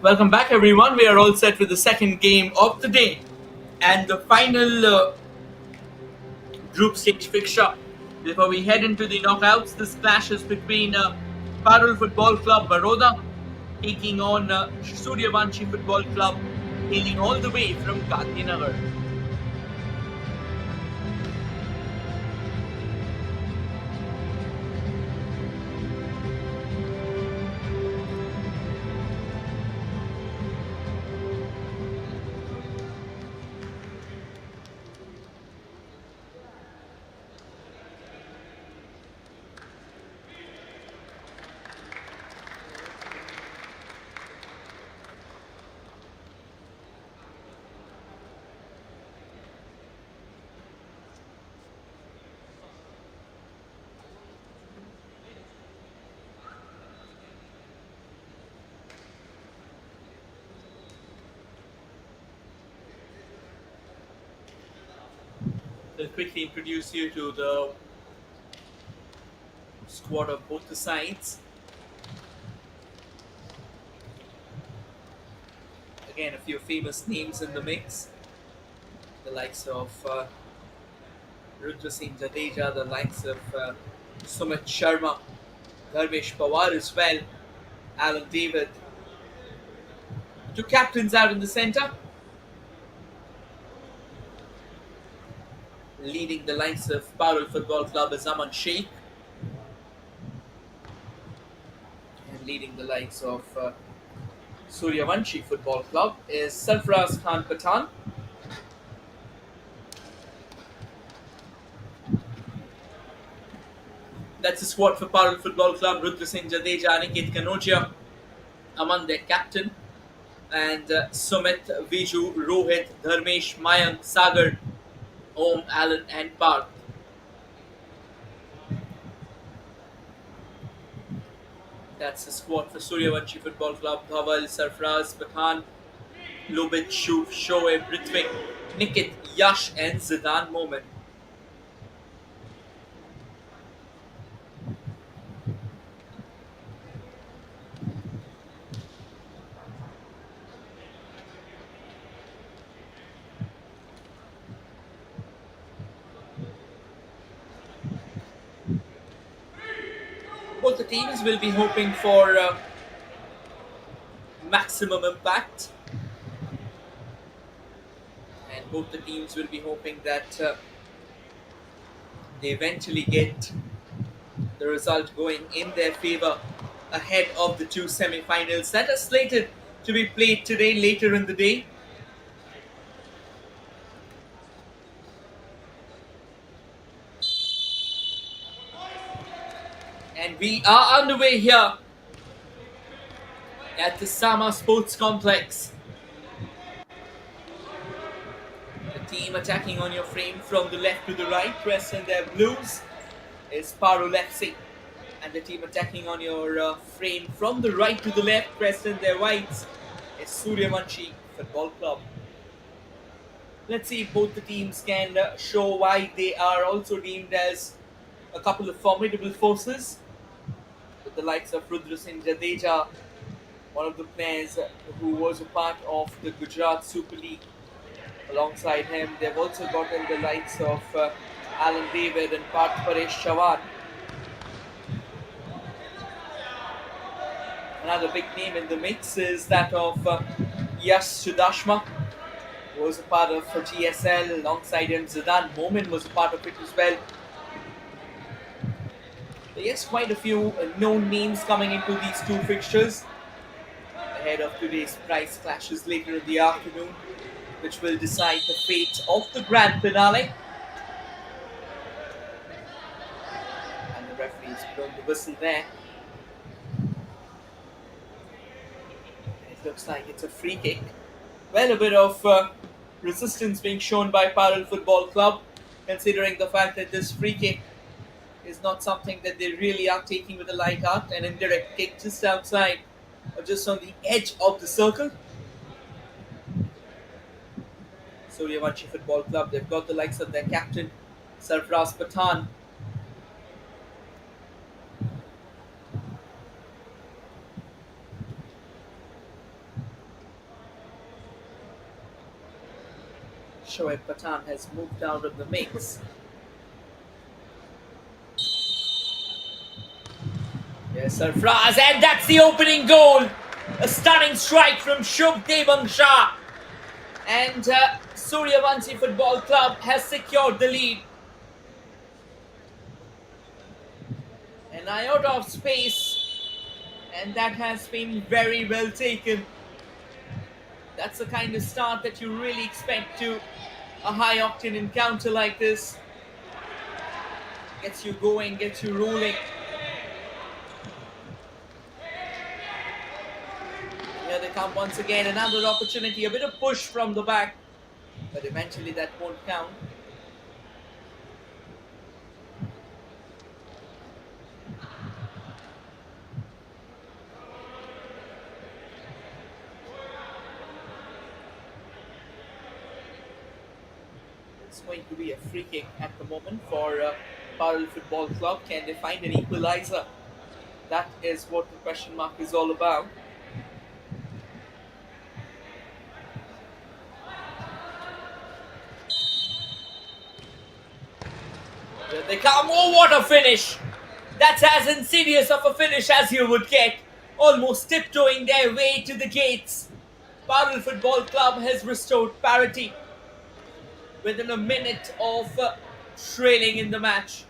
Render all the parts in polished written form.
Welcome back, everyone. We are all set for the second game of the day and the final group stage fixture. Before we head into the knockouts, this clash is between Parul Football Club Baroda taking on Suryavanshi Football Club, hailing all the way from Gandhinagar. I'll quickly introduce you to the squad of both the sides. Again, a few famous names in the mix. The likes of Rudra Singh Jadeja, the likes of Sumit Sharma, Dharmesh Pawar as well, Alan David. Two captains out in the centre, leading the likes of Parul Football Club is Aman Sheikh, and leading the likes of Suryavanshi Football Club is Sarfaraz Khan Pathan. That's the squad for Parul Football Club. Rudra Singh Jadeja, Aniket Kanodia among their captain, and Sumit, Viju, Rohit, Dharmesh, Mayank, Sagar, Om, Alan, and Parth. That's the squad for Suryavanshi Football Club. Dhaval, Sarfraz, Pathan, Lubit, Shuf, Shoaib, Ritvik, Nikit, Yash, and Zidan Momin. Both the teams will be hoping for maximum impact, and both the teams will be hoping that they eventually get the result going in their favour ahead of the two semi-finals that are slated to be played today later in the day. And we are underway here at the Sama Sports Complex. The team attacking on your frame from the left to the right, dressed in their blues, is Parul FC. And the team attacking on your frame from the right to the left, dressed in their whites, is Suryavanshi Football Club. Let's see if both the teams can show why they are also deemed as a couple of formidable forces, with the likes of Rudra Singh Jadeja, one of the players who was a part of the Gujarat Super League. Alongside him, they've also gotten the likes of Alan David and Parth Paresh Chavan. Another big name in the mix is that of Yash Sudashma, who was a part of GSL. Alongside him, Zidan Momin was a part of it as well. Yes, quite a few known names coming into these two fixtures ahead of today's prize clashes later in the afternoon, which will decide the fate of the grand finale. And the referee's blown the whistle there. It looks like it's a free kick. Well, a bit of resistance being shown by Parul Football Club, considering the fact that this free kick is not something that they really are taking with a light heart. An indirect kick just outside or just on the edge of the circle. Suryavanshi Football Club, they've got the likes of their captain, Sarfraz Pathan. sure if Patan has moved out of the mix. Yes, Sarfraz, and that's the opening goal. A stunning strike from Shubh Debang Shah. And Suryavanshi Football Club has secured the lead. An iota of space, and that has been very well taken. That's the kind of start that you really expect to a high-octane encounter like this. Gets you going, gets you rolling. Here they come once again, another opportunity, a bit of push from the back, but eventually that won't count. It's going to be a free kick at the moment for Parul Football Club. Can they find an equalizer? That is what the question mark is all about. Here they come. Oh, what a finish! That's as insidious of a finish as you would get. Almost tiptoeing their way to the gates. Parul Football Club has restored parity within a minute of trailing in the match.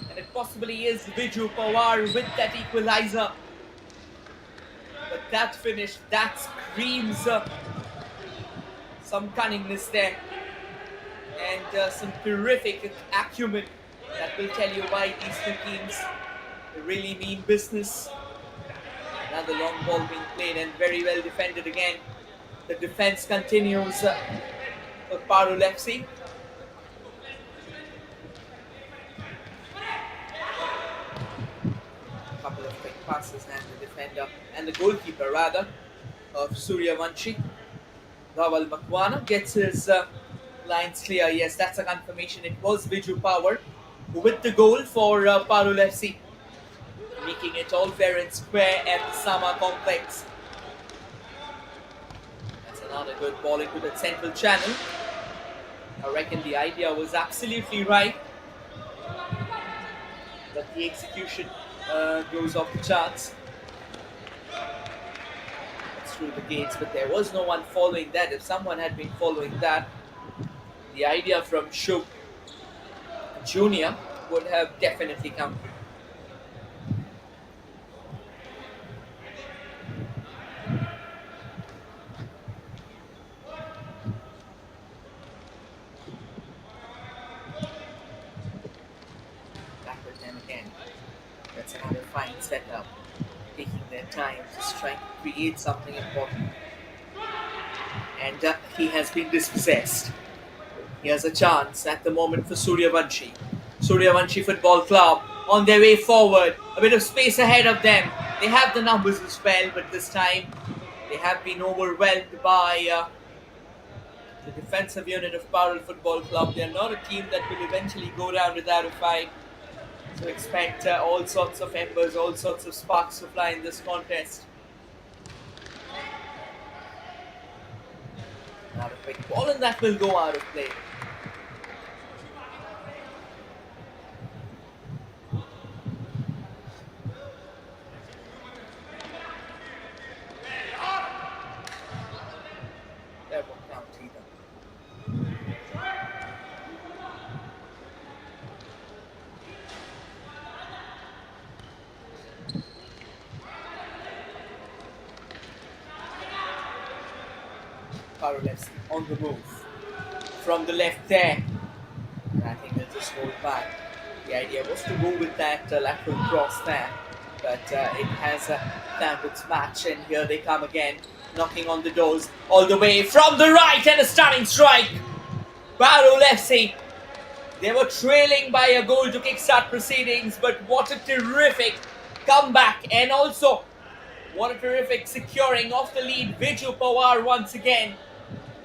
And it possibly is Viju Pawar with that equalizer. But that finish, that screams some cunningness there. And some terrific acumen that will tell you why these two teams really mean business. Another long ball being played and very well defended again. The defense continues for Parul FC. A couple of quick passes and the defender and the goalkeeper rather of Suryavanshi, Dhawal Makwana, gets his lines clear. Yes, that's a confirmation. It was Viju Power with the goal for Parul FC, making it all fair and square at the Sama complex. That's another good ball into the central channel. I reckon the idea was absolutely right, but the execution goes off the charts. It's through the gates, but there was no one following that. If someone had been following that, the idea from Shubh Jr. would have definitely come through. Back with them again. That's another fine setup. Taking their time, just trying to create something important. And he has been dispossessed. He has a chance at the moment for Suryavanshi. Suryavanshi Football Club on their way forward. A bit of space ahead of them. They have the numbers as well, but this time they have been overwhelmed by the defensive unit of Parul Football Club. They are not a team that will eventually go down without a fight. So expect all sorts of embers, all sorts of sparks to fly in this contest. Not a quick ball, and that will go out of play. That won't count either. Parul FC on the move from the left there, and I think they'll just hold back. The idea was to go with that lateral cross there, but it has found its match, and here they come again, knocking on the doors all the way from the right, and a stunning strike. Parul FC, they were trailing by a goal to kickstart proceedings, but what a terrific comeback, and also what a terrific securing of the lead. Viju Pawar once again.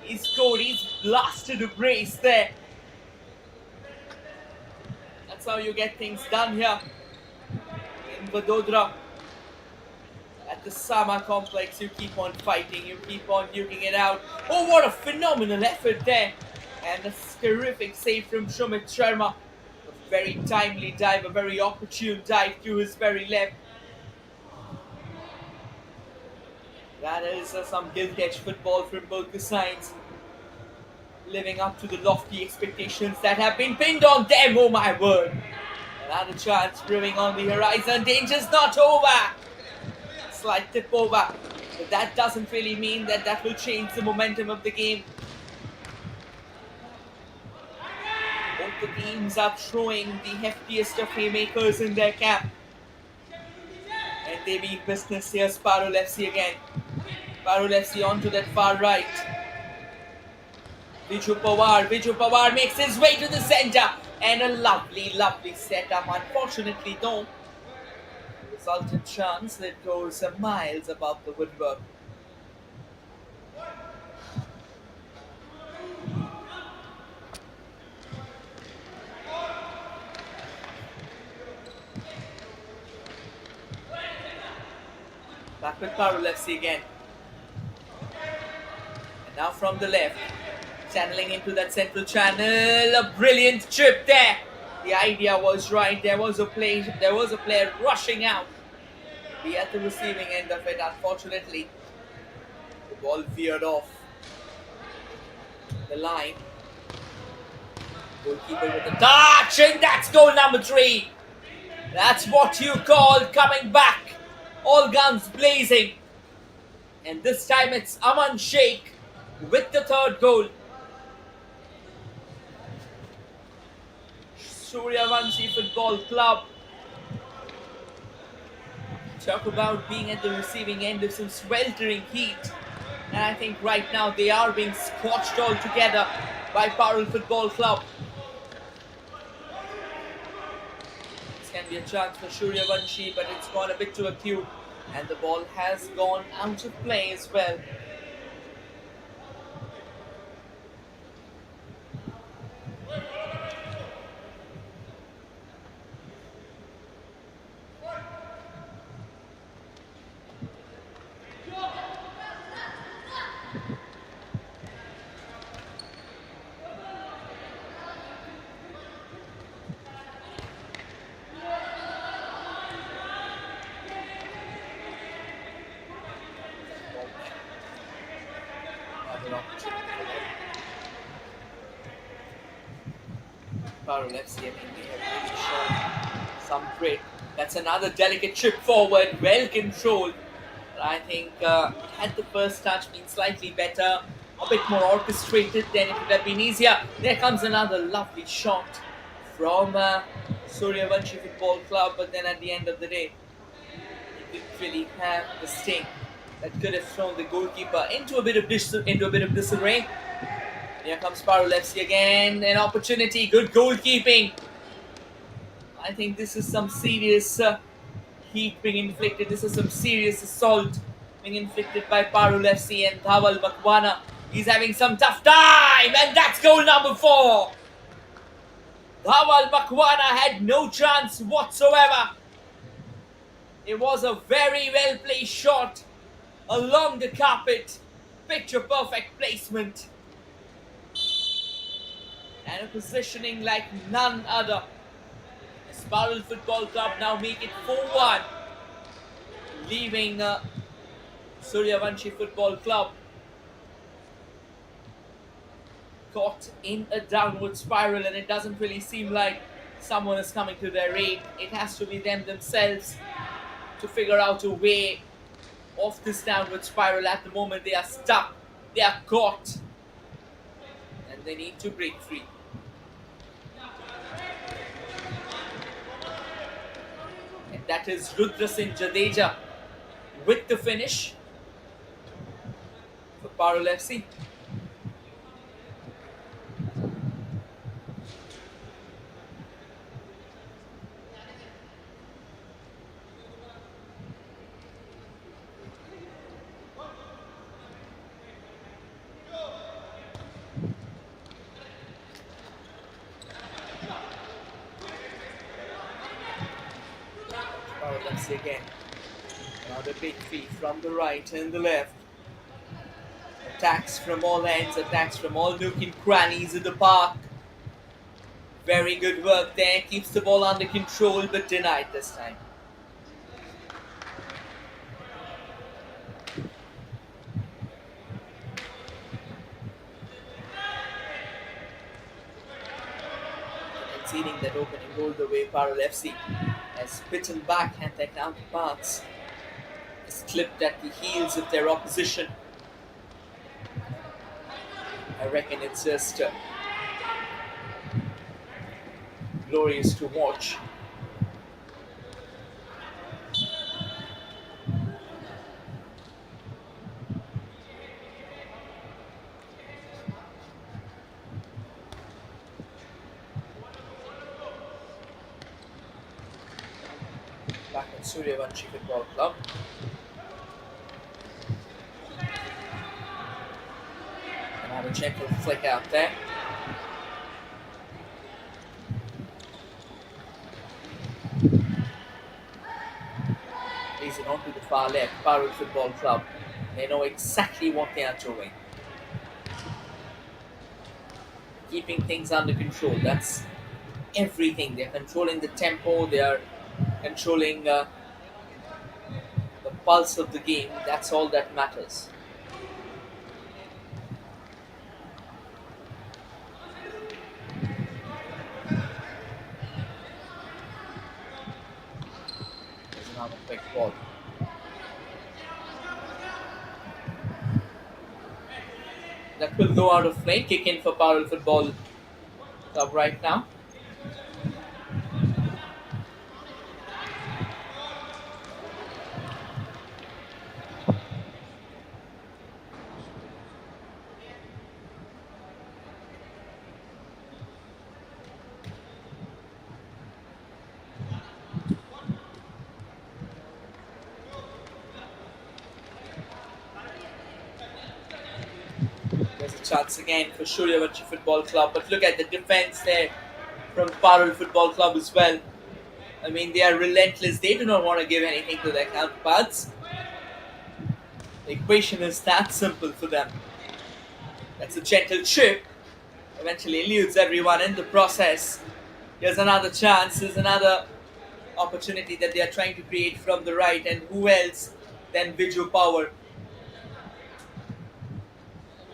He scored, he's blasted a brace there. That's how you get things done here in Vadodara at the Sama complex, you keep on fighting, you keep on duking it out. Oh, what a phenomenal effort there. And a terrific save from Sumit Sharma. A very timely dive, a very opportune dive to his very left. That is some gilt-edged football from both the sides. Living up to the lofty expectations that have been pinned on them, oh my word. Another chance brewing on the horizon. Danger's not over. Slight tip over. But that doesn't really mean that that will change the momentum of the game. Both the teams are throwing the heftiest of haymakers in their camp. And they mean business. Here's Parul FC again. Parul FC onto that far right. Viju Pawar makes his way to the centre. And a lovely, lovely setup. Unfortunately, though, resultant chance that goes miles above the woodwork. Back with Parul FC again. And now from the left. Channeling into that central channel. A brilliant trip there. The idea was right. There was a player rushing out. Be at the receiving end of it. Unfortunately, the ball veered off the line. Goalkeeper with a touch, and that's goal number 3. That's what you call coming back. All guns blazing. And this time it's Aman Sheikh with the 3rd goal. Suryavanshi Football Club. Talk about being at the receiving end of some sweltering heat. And I think right now they are being scorched altogether by Parul Football Club. This can be a chance for Suryavanshi, but it's gone a bit too acute. And the ball has gone out of play as well. Parul FC, I mean, they have really shown some grit. That's another delicate chip forward, well controlled. But I think had the first touch been slightly better, a bit more orchestrated, then it would have been easier. There comes another lovely shot from Suryavanshi Football Club, but then at the end of the day, he didn't really have the sting that could have thrown the goalkeeper into a bit of disarray. Here comes Parul FC again, an opportunity, good goalkeeping. I think this is some serious heat being inflicted. This is some serious assault being inflicted by Parul FC, and Dhawal Makwana. He's having some tough time, and that's goal number 4. Dhawal Makwana had no chance whatsoever. It was a very well placed shot along the carpet, picture perfect placement. And a positioning like none other. As Parul Football Club now make it 4-1, leaving Suryavanshi Football Club caught in a downward spiral, and it doesn't really seem like someone is coming to their aid. It has to be them themselves to figure out a way off this downward spiral. At the moment they are stuck, they are caught, and they need to break free. And that is Rudra Singh Jadeja with the finish for Parul FC. Again. Another big feed from the right and the left. Attacks from all ends, attacks from all nook and crannies in the park. Very good work there. Keeps the ball under control but denied this time. Conceding that opening goal the way Parul FC has bitten back and their counterparts is clipped at the heels of their opposition. I reckon it's just glorious to watch. Back at Suryavanshi Football Club. Another gentle flick out there. Plays it onto the far left, Parul Football Club. They know exactly what they are doing. Keeping things under control, that's everything. They're controlling the tempo, they are controlling the pulse of the game. That's all that matters. There's another quick ball. That will go out of play. Kick in for Parul Football Club right now. There's a chance again for Suryavanshi Football Club, but look at the defense there from Parul Football Club as well. I mean, they are relentless. They do not want to give anything to their counterparts. The equation is that simple for them. That's a gentle chip. Eventually eludes everyone in the process. Here's another chance. There's another opportunity that they are trying to create from the right. And who else than Viju Power?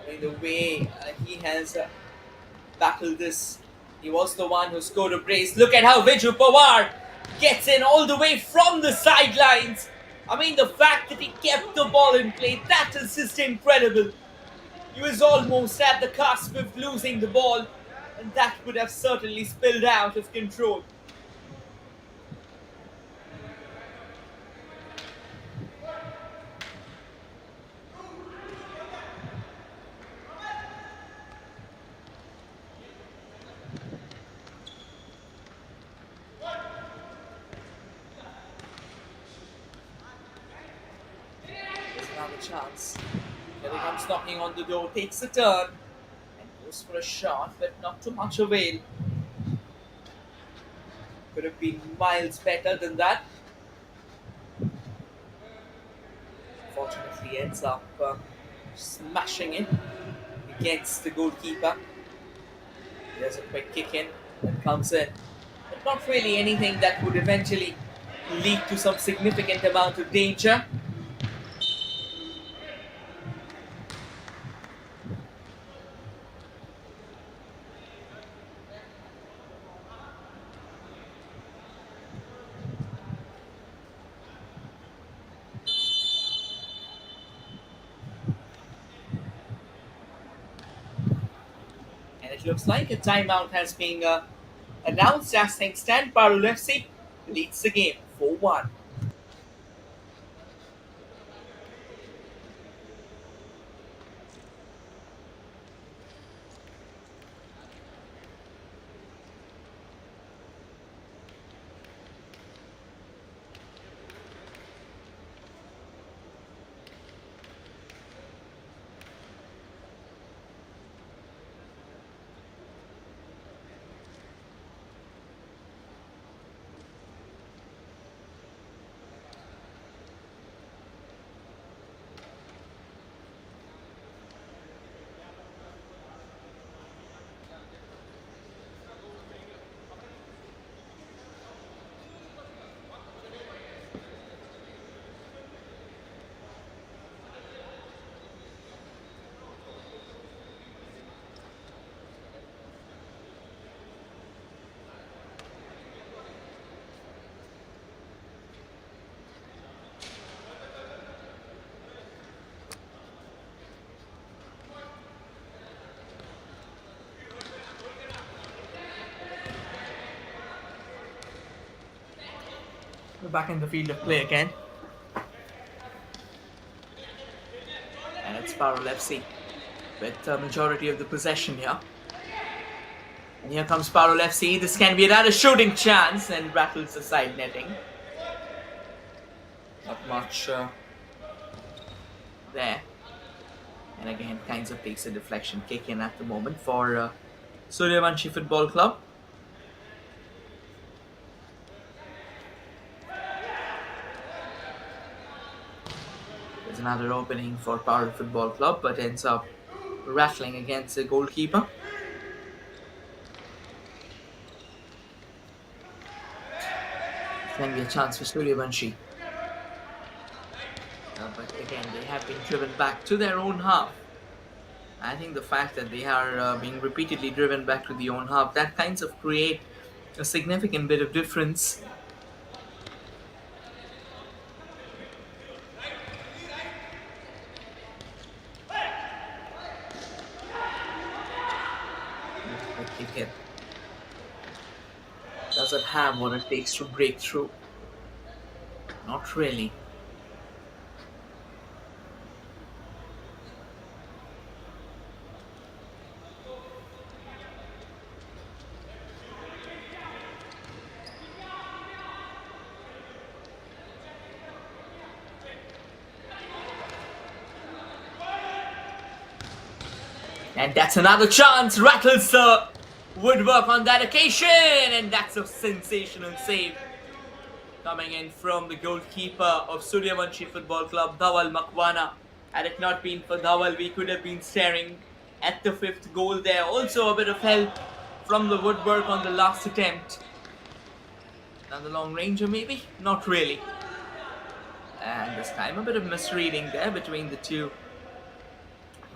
I mean, the way he has battled this. He was the one who scored a brace. Look at how Viju Pawar gets in all the way from the sidelines. I mean, the fact that he kept the ball in play, that is just incredible. He was almost at the cusp of losing the ball, and that would have certainly spilled out of control. Another chance. Here he comes knocking on the door, takes a turn, and goes for a shot, but not to much avail. Could have been miles better than that. Fortunately, ends up smashing it against the goalkeeper. There's a quick kick in that comes in, but not really anything that would eventually lead to some significant amount of danger. It looks like a timeout has been announced as things stand. Parul FC leads the game 4-1. back in the field of play again. And it's Parul FC with the majority of the possession here. And here comes Parul FC. This can be another shooting chance and rattles the side netting. Not much there. And again, kinds of takes a deflection kick in at the moment for Suryavanshi Football Club. There's another opening for Parul Football Club, but ends up rattling against the goalkeeper. Can be a chance for Suryavanshi. But again, they have been driven back to their own half. I think the fact that they are being repeatedly driven back to the own half, that kinds of create a significant bit of difference. Does it have what it takes to break through? Not really. And that's another chance, rattles the woodwork on that occasion, and that's a sensational save coming in from the goalkeeper of Suryavanshi Football Club, Dhawal Makwana. Had it not been for Dhawal, we could have been staring at the fifth goal there. Also a bit of help from the woodwork on the last attempt. Another long ranger maybe? Not really. And this time a bit of misreading there between the two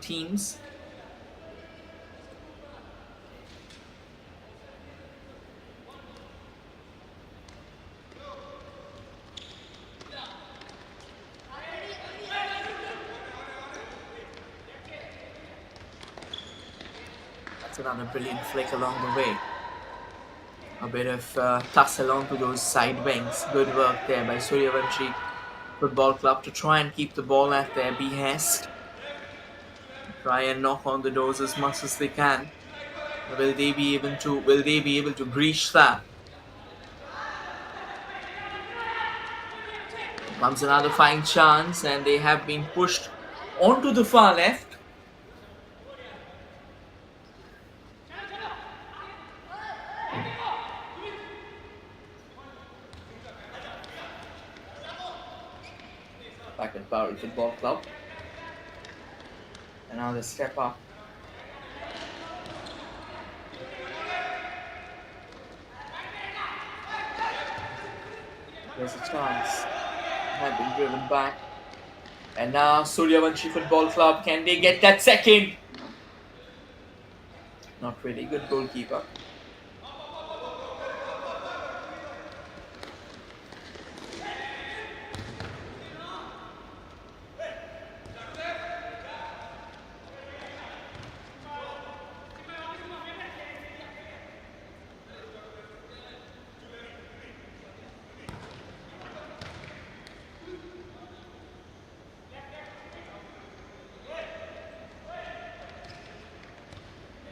teams. Another brilliant flick along the way. A bit of tussle onto those side wings. Good work there by Suryavanshi Football Club to try and keep the ball at their behest. Try and knock on the doors as much as they can. Will they be able to breach that? Comes another fine chance, and they have been pushed onto the far left. Back at Parul Football Club. And now they step up. There's a chance. Have been driven back. And now Suryavanshi Football Club, can they get that second? Not really. Good goalkeeper.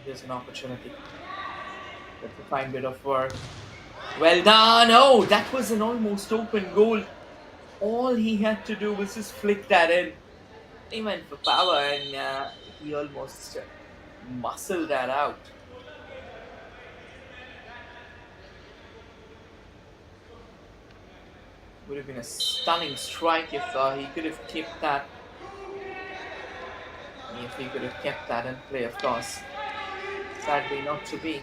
There's an opportunity. That's a fine bit of work. Well done. Oh, that was an almost open goal. All he had to do was just flick that in. He went for power and he almost muscled that out. Would have been a stunning strike if he could have kept that. If he could have kept that in play, of course. Sadly not to be.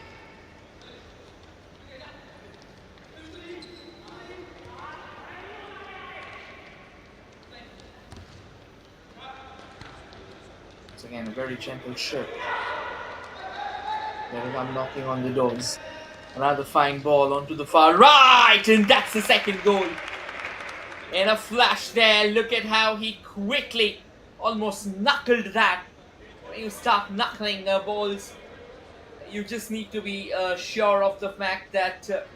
It's again a very gentle ship. There I'm knocking on the doors. Another fine ball onto the far right, and that's the second goal. In a flash there, look at how he quickly almost knuckled that. When you start knuckling balls, you just need to be sure of the fact that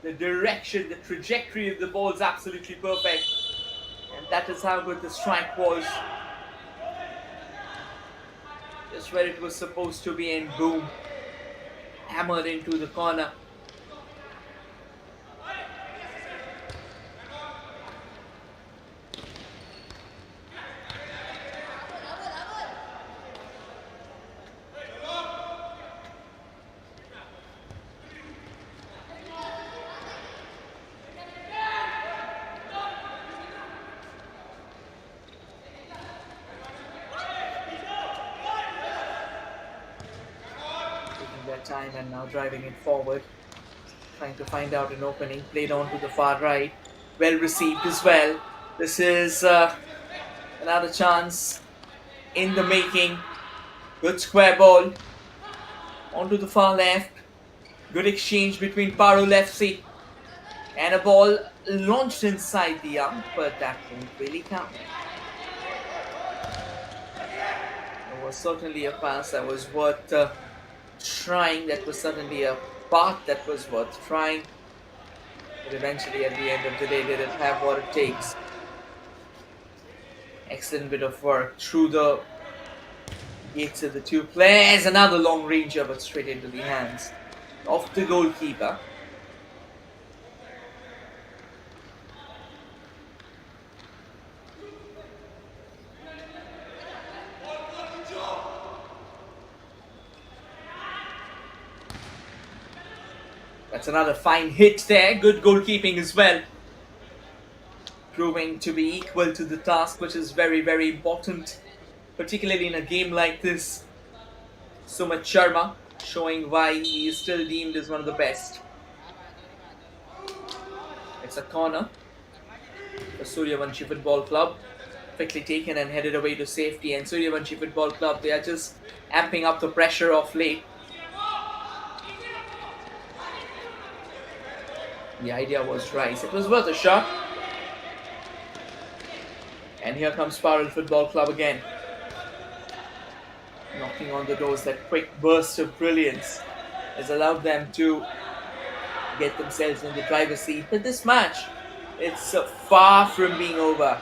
The direction, the trajectory of the ball is absolutely perfect. And that is how good the strike was. Just where it was supposed to be, and boom, hammered into the corner. Taking their time and now driving it forward. Trying to find out an opening. Played on to the far right. Well received as well. This is another chance in the making. Good square ball. Onto the far left. Good exchange between Parul FC. And a ball launched inside the arm, but that won't really count. It was certainly a pass that was worth trying. That was certainly a path that was worth trying. But eventually, at the end of the day, they didn't have what it takes. Excellent bit of work through the gates of the two players. Another long ranger, but straight into the hands of the goalkeeper. That's another fine hit there. Good goalkeeping as well. Proving to be equal to the task, which is very, very important, particularly in a game like this. Sumit Sharma showing why he is still deemed as one of the best. It's a corner for Suryavanshi Football Club. Quickly taken and headed away to safety. And Suryavanshi Football Club, they are just amping up the pressure of late. The idea was right. It was worth a shot. And here comes Parul Football Club again. Knocking on the doors. That quick burst of brilliance has allowed them to get themselves in the driver's seat. But this match, it's far from being over.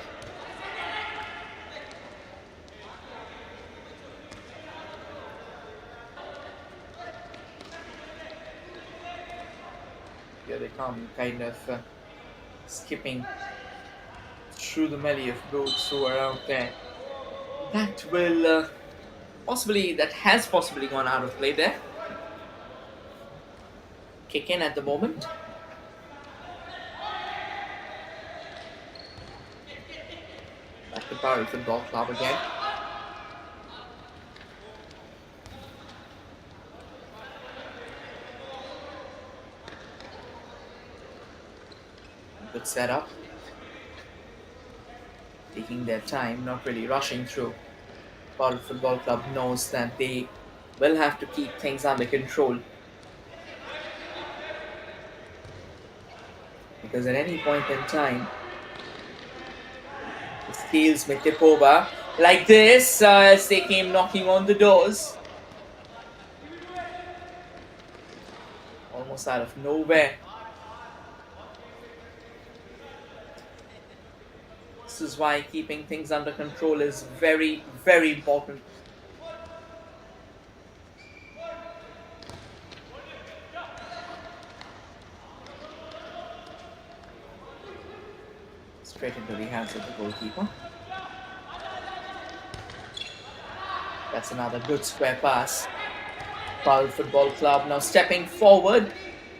Here they come, kind of skipping through the melee of boots who are out there. That will that has possibly gone out of play there. Kick in at the moment. Back to Parul Football Club again. Good setup. Taking their time, not really rushing through. Parul Football Club knows that they will have to keep things under control. Because at any point in time, the scales may tip over like this as they came knocking on the doors. Almost out of nowhere. This is why keeping things under control is very, very important. Straight into the hands of the goalkeeper. That's another good square pass. Parul Football Club now stepping forward.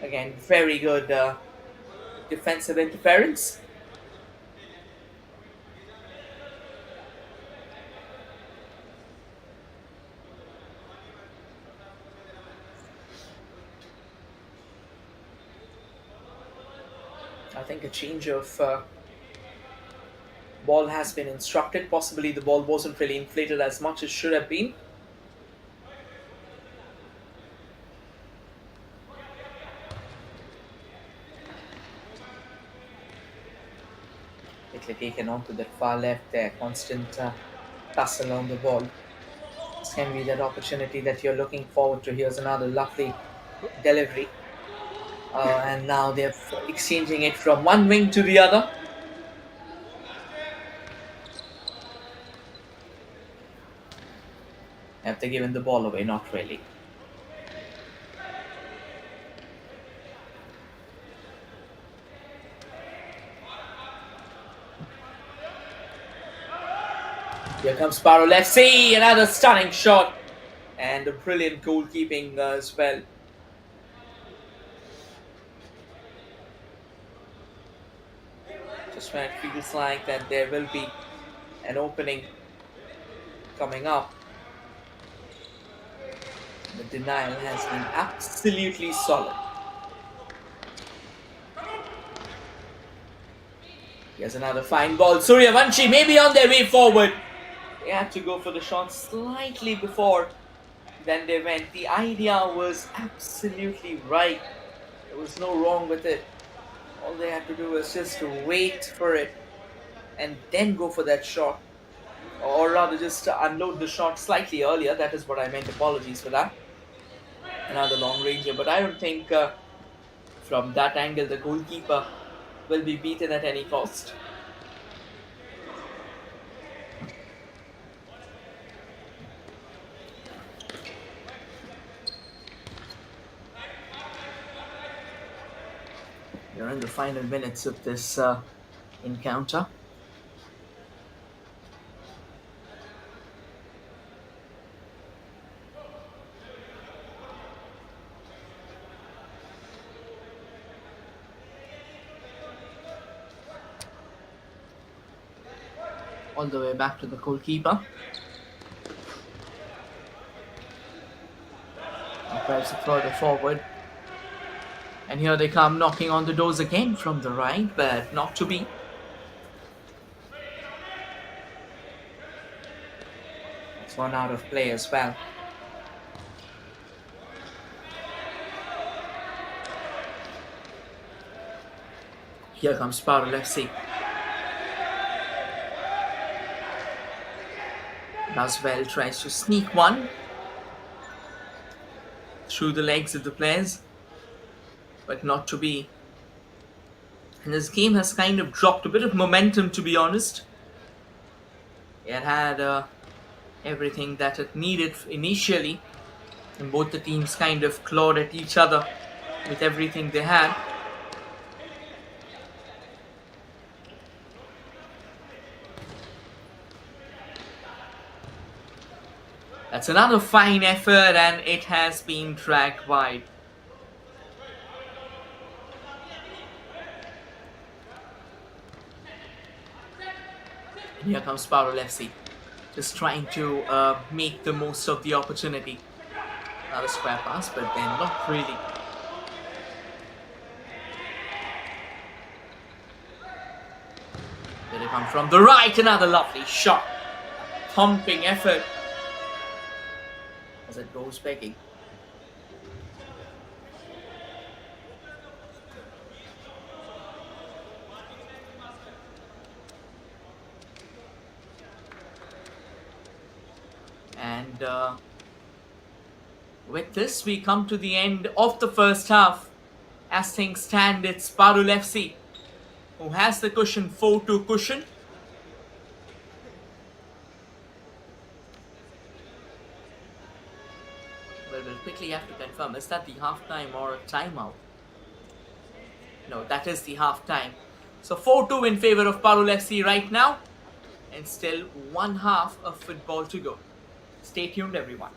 Again, very good defensive interference. I think a change of ball has been instructed. Possibly the ball wasn't really inflated as much as should have been. Quickly taken onto the far left there. Constant tussle on the ball. This can be that opportunity that you're looking forward to. Here's another lovely delivery. And now they're exchanging it from one wing to the other. Have they given the ball away? Not really. Here comes Parul FC, another stunning shot, and a brilliant goalkeeping as well. Just when it feels like that there will be an opening coming up, the denial has been absolutely solid. Here's another fine ball. Suryavanshi maybe on their way forward. They had to go for the shot slightly before then they went. The idea was absolutely right. There was no wrong with it. All they had to do was just to wait for it and then go for that shot. Or rather just unload the shot slightly earlier. That is what I meant. Apologies for that. Another long ranger. But I don't think from that angle the goalkeeper will be beaten at any cost. We're in the final minutes of this encounter. All the way back to the goalkeeper. Drives it further forward. And here they come knocking on the doors again from the right, but not to be. It's one out of play as well. Here comes Parul FC. Does well, tries to sneak one through the legs of the players, but not to be. And this game has kind of dropped a bit of momentum, to be honest. It had everything that it needed initially, and both the teams kind of clawed at each other with everything they had. That's another fine effort, and it has been dragged wide. And here comes Parul FC, just trying to make the most of the opportunity. Another square pass, but then not really. Here they come from the right, another lovely shot. Thumping effort as it goes begging. And with this, we come to the end of the first half. As things stand, it's Parul FC who has the cushion, 4-2 cushion. Well, we'll quickly have to confirm. Is that the half-time or a timeout? No, that is the half-time. So 4-2 in favor of Parul FC right now. And still one half of football to go. Stay tuned, everyone.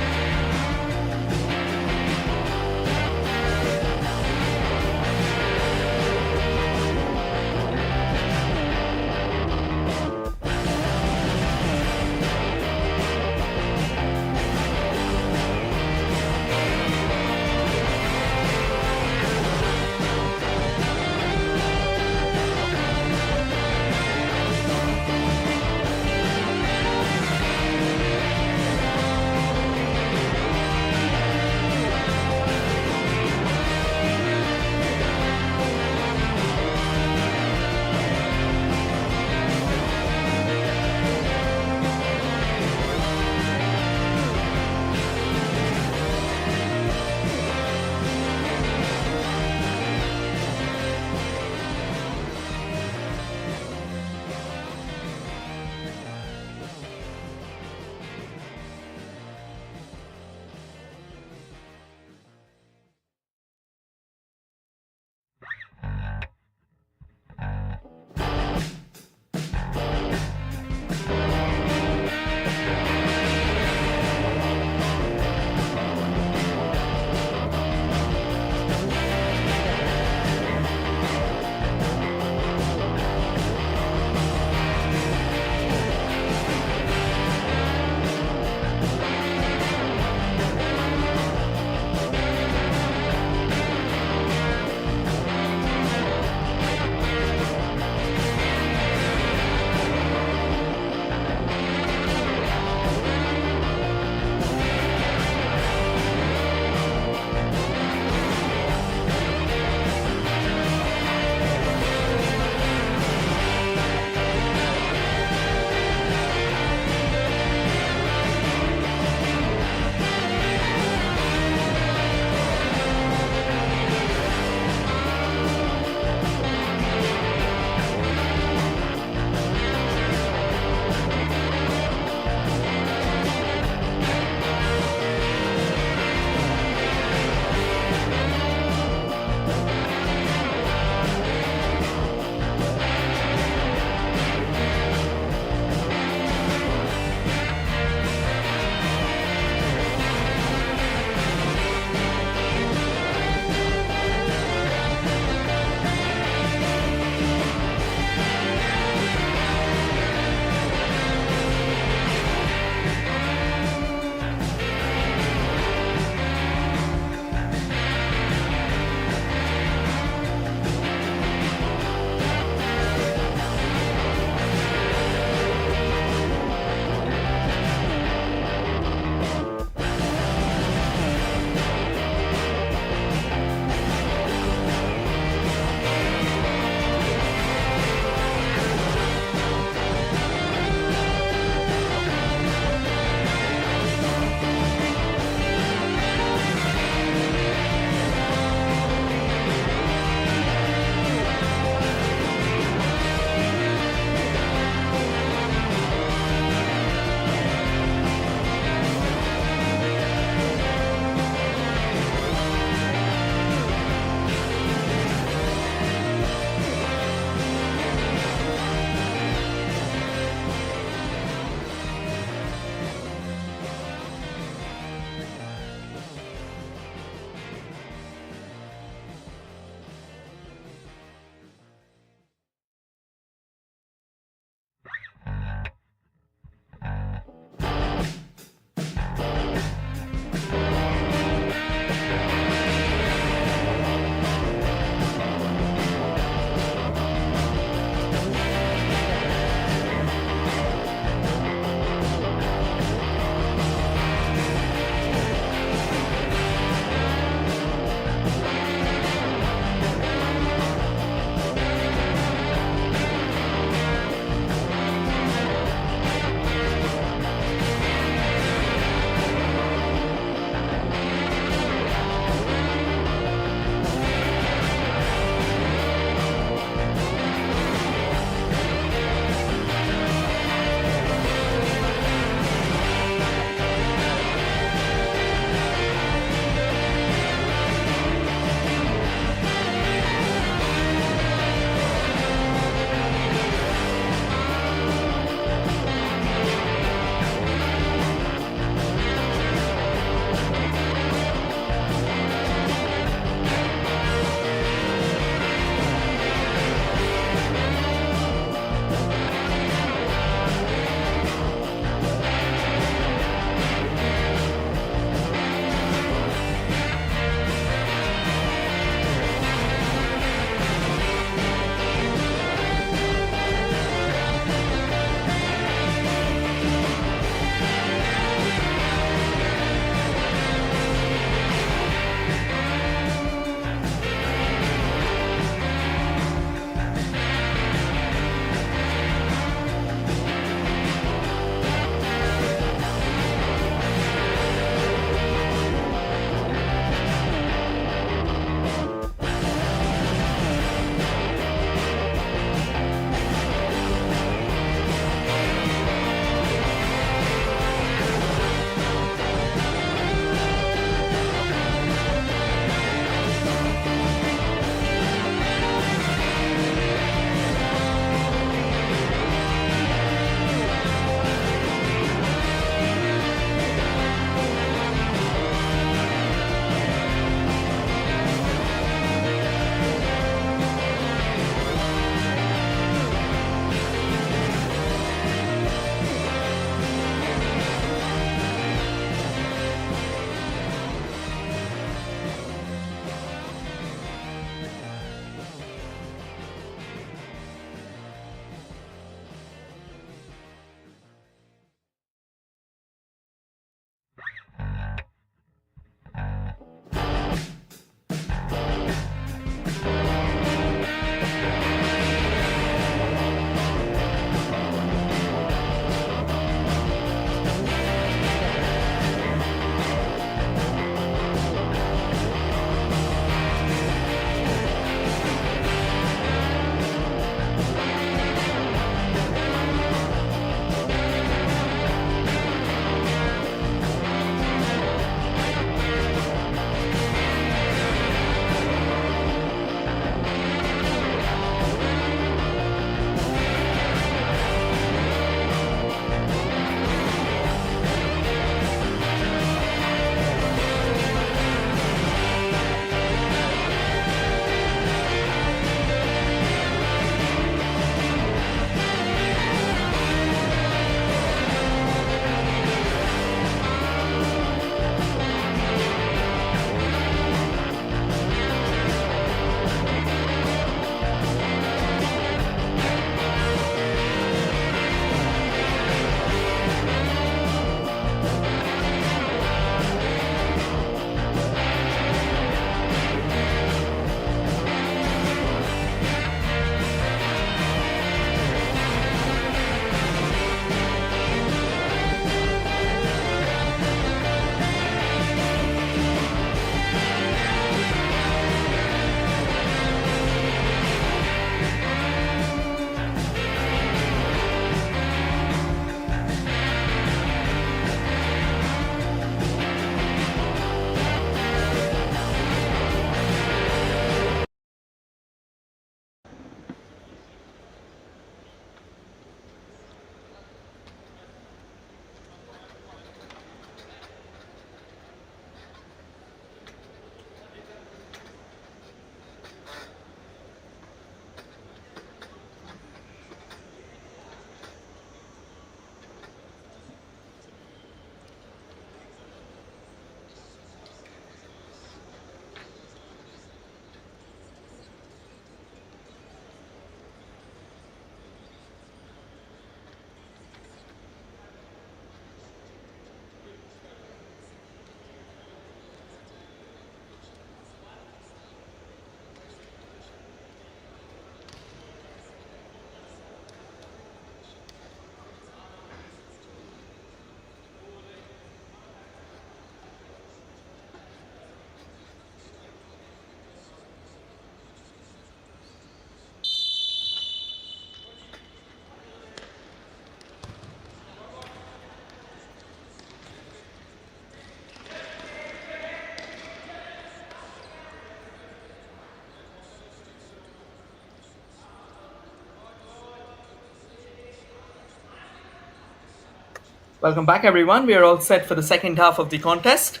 Welcome back, everyone. We are all set for the second half of the contest.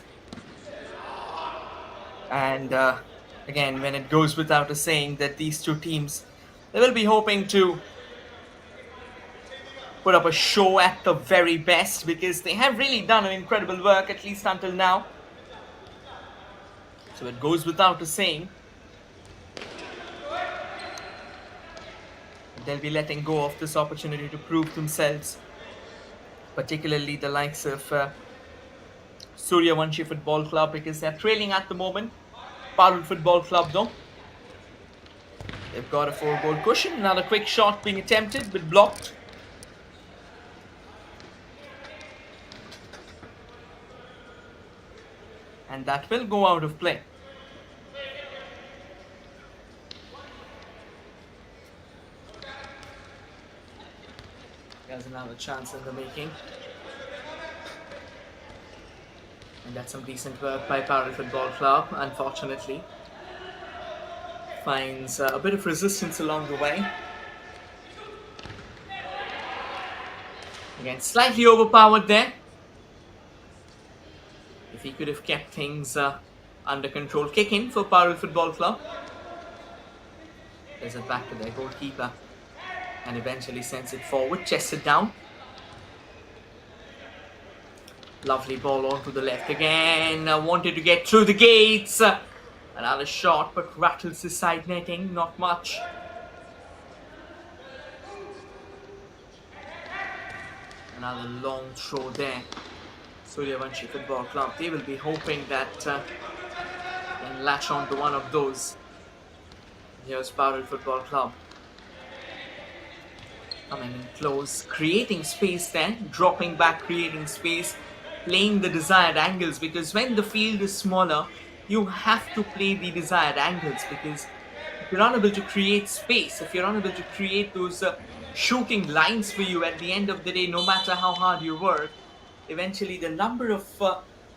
And again, when it goes without a saying that these two teams, they will be hoping to put up a show at the very best because they have really done an incredible work, at least until now. So it goes without a saying. They'll be letting go of this opportunity to prove themselves, particularly the likes of Suryavanshi Football Club, because they're trailing at the moment. Parul Football Club, though, they've got a 4-goal cushion. Another quick shot being attempted but blocked. And that will go out of play. There's another chance in the making. And that's some decent work by Parul Football Club, unfortunately. Finds a bit of resistance along the way. Again, slightly overpowered there. If he could have kept things under control. Kick in for Parul Football Club. There's it back to their goalkeeper. And eventually sends it forward, chests it down. Lovely ball onto the left again. Wanted to get through the gates. Another shot, but rattles the side netting. Not much. Another long throw there. Suryavanshi Football Club. They will be hoping that they can latch on to one of those. Here's Parul Football Club. Coming in close, creating space there, dropping back, creating space, playing the desired angles, because when the field is smaller, you have to play the desired angles, because if you're unable to create space, if you're unable to create those shooting lines for you at the end of the day, no matter how hard you work, eventually the number of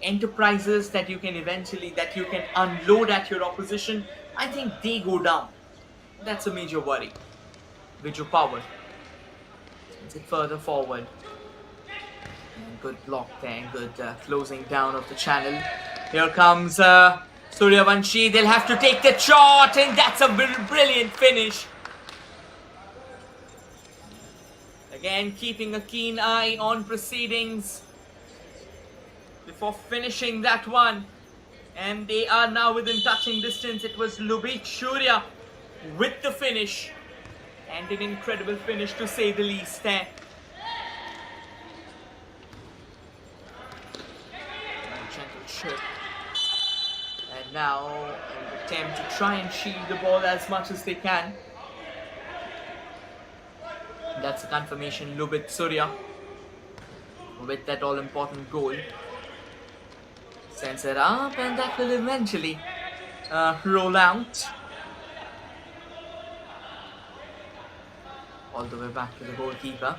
enterprises that you can unload at your opposition, I think they go down. That's a major worry. Viju Power. It further forward. And good block there, good closing down of the channel. Here comes Suryavanshi. They'll have to take the shot, and that's a brilliant finish. Again, keeping a keen eye on proceedings before finishing that one. And they are now within touching distance. It was Lubit Shurya with the finish. And an incredible finish, to say the least there. Gentle chip. And now an attempt to try and shield the ball as much as they can. That's a confirmation. Lubit Surya with that all-important goal. Sends it up, and that will eventually roll out. All the way back to the goalkeeper.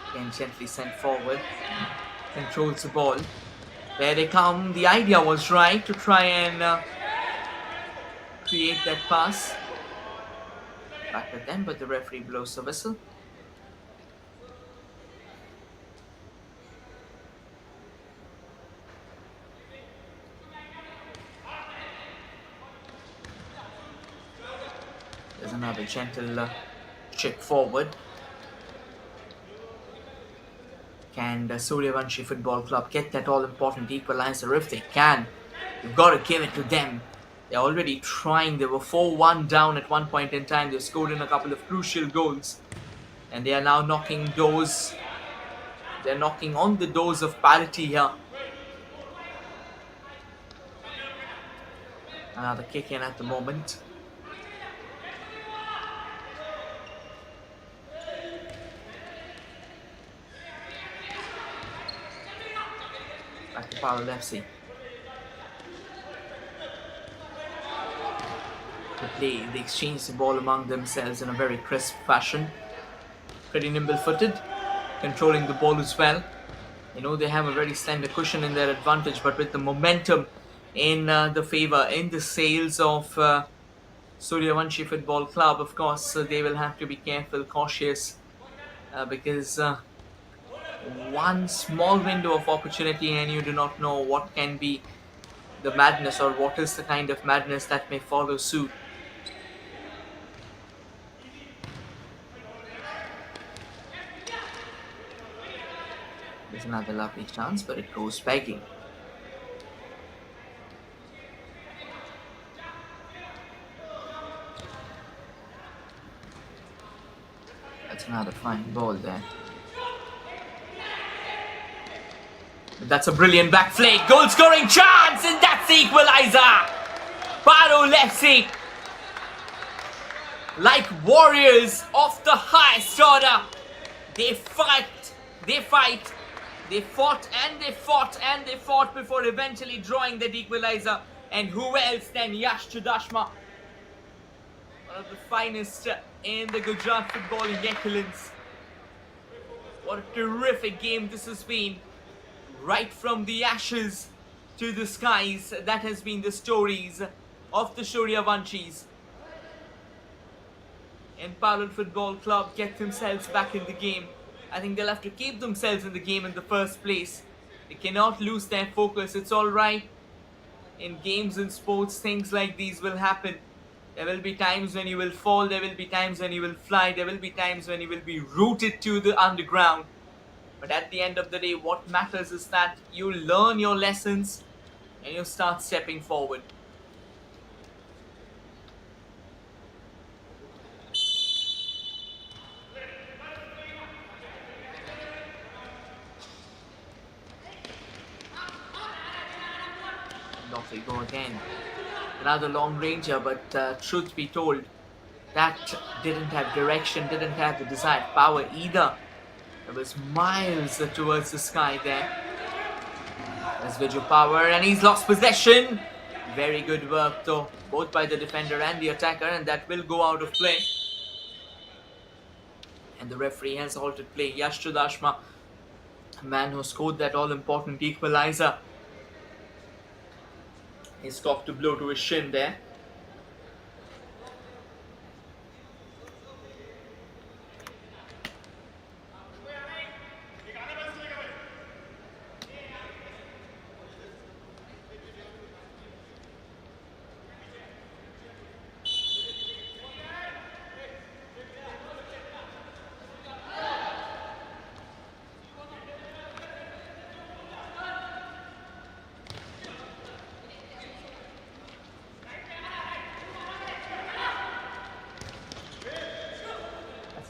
Again, gently sent forward. Controls the ball. There they come. The idea was right to try and create that pass. Back at them, but the referee blows the whistle. There's another gentle check forward. Can the Suryavanshi Football Club get that all-important equalizer? If they can, you've got to give it to them. They're already trying. They were 4-1 down at one point in time. They scored in a couple of crucial goals. And they are now knocking doors. They're knocking on the doors of parity here. Another kick in at the moment. Back to Parul FC. They exchange the ball among themselves in a very crisp fashion. Pretty nimble-footed, controlling the ball as well. You know, they have a very slender cushion in their advantage, but with the momentum in the favor, in the sails of Suryavanshi Football Club, of course, they will have to be careful, cautious, because one small window of opportunity and you do not know what can be the madness or what is the kind of madness that may follow suit. There's another lovely chance, but it goes begging. That's another fine ball there. But that's a brilliant back flick. Goal scoring chance, and that's the equalizer. Parul FC, like warriors of the highest order, they fight, they fight, they fought and they fought and they fought before eventually drawing that equalizer. And who else than Yash Chudashma, one of the finest in the Gujarat footballing excellence. What a terrific game this has been. Right from the ashes to the skies, that has been the stories of the Suryavanshis. And Parul Football Club get themselves back in the game. I think they'll have to keep themselves in the game in the first place. They cannot lose their focus. It's alright. In games and sports, things like these will happen. There will be times when you will fall. There will be times when you will fly. There will be times when you will be rooted to the underground. But at the end of the day, what matters is that you learn your lessons and you start stepping forward. And off we go again. Another long ranger, but truth be told, that didn't have direction, didn't have the desired power either. It was miles towards the sky there. There's visual power and he's lost possession. Very good work though, both by the defender and the attacker, and that will go out of play. And the referee has halted play. Yash Chudashma, a man who scored that all-important equalizer, he's cocked a blow to his shin there.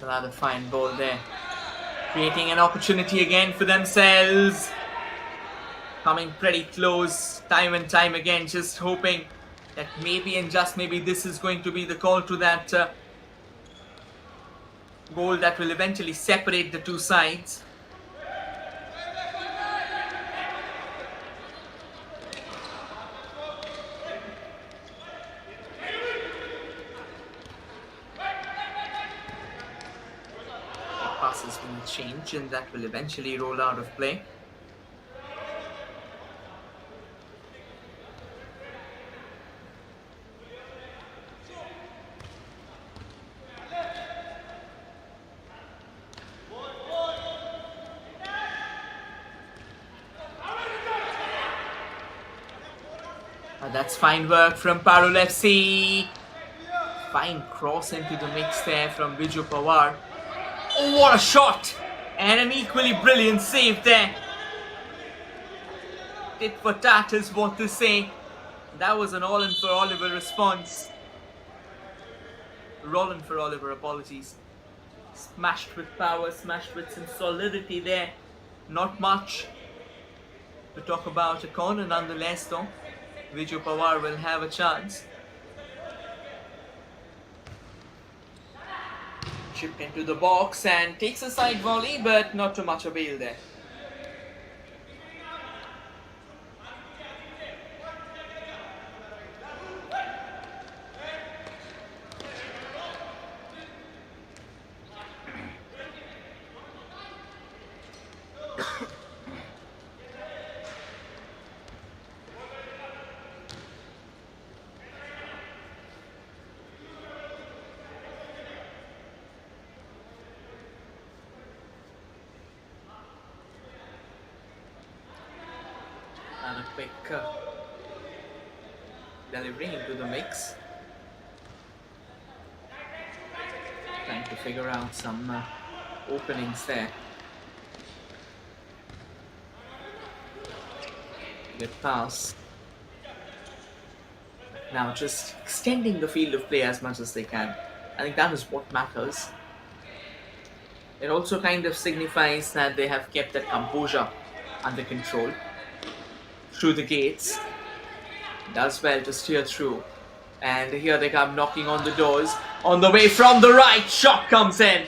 Another fine ball there. Creating an opportunity again for themselves. Coming pretty close time and time again. Just hoping that maybe and just maybe this is going to be the call to that goal that will eventually separate the two sides. Passes will change and that will eventually roll out of play. That's fine work from Parul FC. Fine cross into the mix there from Viju Pawar. Oh, what a shot! And an equally brilliant save there. Tit for tat is what to say. That was an all-in for Oliver response. Rollin for Oliver, apologies. Smashed with power, smashed with some solidity there. Not much to talk about. A corner nonetheless though. Viju Pawar will have a chance. Chipped into the box and takes a side volley, but not too much avail there. And a quick delivery into the mix. Trying to figure out some openings there. Good pass. Now just extending the field of play as much as they can. I think that is what matters. It also kind of signifies that they have kept that composure under control. Through the gates. Does well to steer through. And here they come knocking on the doors. On the way from the right, shot comes in.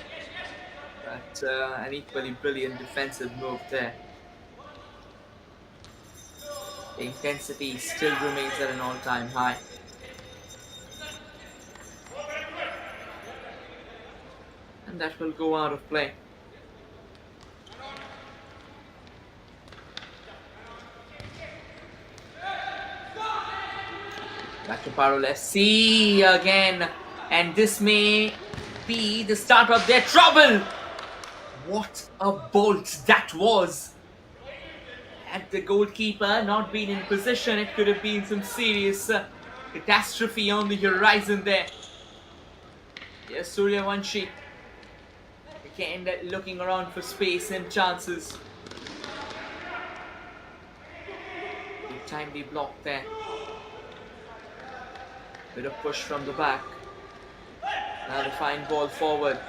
But an equally brilliant defensive move there. The intensity still remains at an all-time high. And that will go out of play. Back to Parul FC again. And this may be the start of their trouble. What a bolt that was. Had the goalkeeper not been in position, it could have been some serious catastrophe on the horizon there. Yes, Suryavanshi. Again, looking around for space and chances. Big timely block there. Bit of push from the back. Now the fine ball forward.